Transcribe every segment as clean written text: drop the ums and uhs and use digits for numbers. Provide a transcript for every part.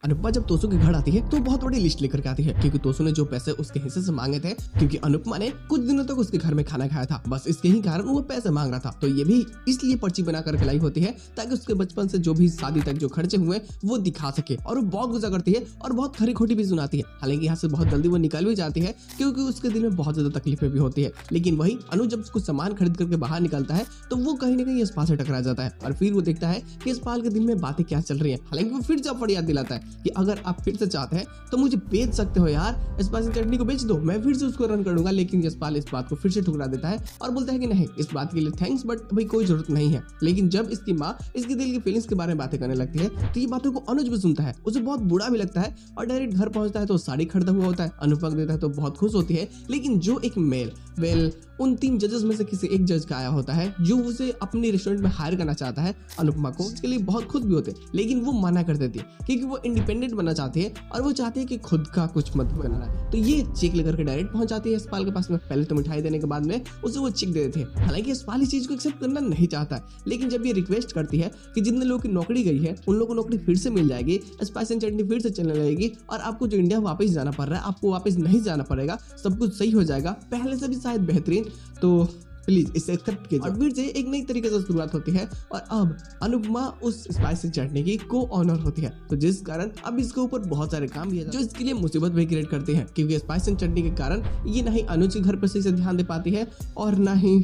अनुपमा जब तोसू के घर आती है तो बहुत बड़ी लिस्ट लेकर के आती है, क्योंकि तोसू ने जो पैसे उसके हिस्से से मांगे थे, क्योंकि अनुपमा ने कुछ दिनों तक उसके घर में खाना खाया था, बस इसके ही कारण वो पैसे मांग रहा था। तो ये भी इसलिए पर्ची बना करके लाई होती है ताकि उसके बचपन से जो भी शादी तक जो खर्चे हुए वो दिखा सके। और वो बहुत गुस्सा करती है और बहुत खरी खोटी भी सुनाती है। हालांकि यहाँ से बहुत जल्दी वो निकल भी जाती है, क्योंकि उसके दिल में बहुत ज्यादा तकलीफें भी होती है। लेकिन वही अनु जब कुछ सामान खरीद करके बाहर निकलता है तो वो कहीं ना कहीं यशपाल से टकरा जाता है, और फिर वो देखता है कि यशपाल के दिल में बातें क्या चल रही है। हालांकि वो फिर से अपनी याद दिलाता है कि अगर आप फिर से चाहते हैं तो मुझे बेच सकते हो यार, स्पाइसी चटनी को बेच दो, मैं फिर से उसको रन कर दूंगा। लेकिन यशपाल इस बात को फिर से ठुकरा देता है और बोलता है कि नहीं, इस बात के लिए थैंक्स, बट भाई कोई जरूरत नहीं है। लेकिन जब इसकी माँ इसके दिल की फीलिंग्स के बारे में बातें करने लगती है तो ये बातों को अनुज भी सुनता है, उसे बहुत बुरा भी लगता है, और डायरेक्ट घर पहुंचता है तो साड़ी खरीदा हुआ होता है, अनुपमा को देता है तो बहुत खुश होती है। लेकिन जो एक मेल उन 3 जजेस में से किसी एक जज का आया होता है जो उसे अपने रेस्टोरेंट में हायर करना चाहता है अनुपमा को, उसके लिए बहुत खुश भी होते हैं, लेकिन वो मना कर देती है क्योंकि वो इंडिपेंडेंट बनना चाहती है और वो चाहती है कि खुद का कुछ मत करना है। तो ये चेक लेकर के डायरेक्ट पहुंच जाती है यशपाल के पास में। पहले तो मिठाई देने के बाद में उसे वो चेक दे देते हैं। हालांकि यशपाल इस चीज को एक्सेप्ट करना नहीं चाहता है, लेकिन जब ये रिक्वेस्ट करती है कि जितने लोगों की नौकरी गई है उन लोगों को नौकरी फिर से मिल जाएगी, स्पाइसी चटनी फिर से चलने लगेगी, और आपको जो इंडिया वापस जाना पड़ रहा है आपको वापस नहीं जाना पड़ेगा, सब कुछ सही हो जाएगा, पहले से भी शायद बेहतरीन, तो प्लीज इसे एक्सेप्ट कीजिए। और फिर से एक नई तरीके से शुरुआत होती है, और अब अनुपमा उस स्पाइसी चटनी की को ऑनर होती है, तो जिस कारण अब इसके ऊपर बहुत सारे काम किए जो इसके लिए मुसीबत भी क्रिएट करते हैं, क्योंकि स्पाइसी चटनी के कारण ये ना ही अनुज के घर पर सही से ध्यान दे पाती है और ना ही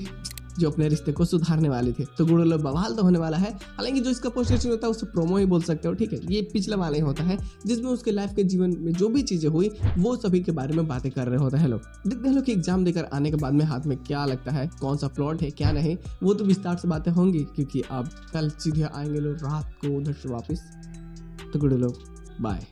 जो अपने रिश्ते को सुधारने वाले थे। तो गुड़ लो बवाल तो होने वाला है। हालांकि जो इसका पोस्ट होता है उससे प्रोमो ही बोल सकते हो, ठीक है। ये पिछला वाला ही होता है जिसमें उसके लाइफ के जीवन में जो भी चीजें हुई वो सभी के बारे में बातें कर रहे होते हैं लोग। देखते हैं लोग कि एग्जाम देकर आने के बाद में हाथ में क्या लगता है, कौन सा प्लॉट है क्या नहीं, वो तो विस्तार से बातें होंगी, क्योंकि अब कल सीधे आएंगे लोग रात को उधर से वापिस। तो गुड़ लो बाय।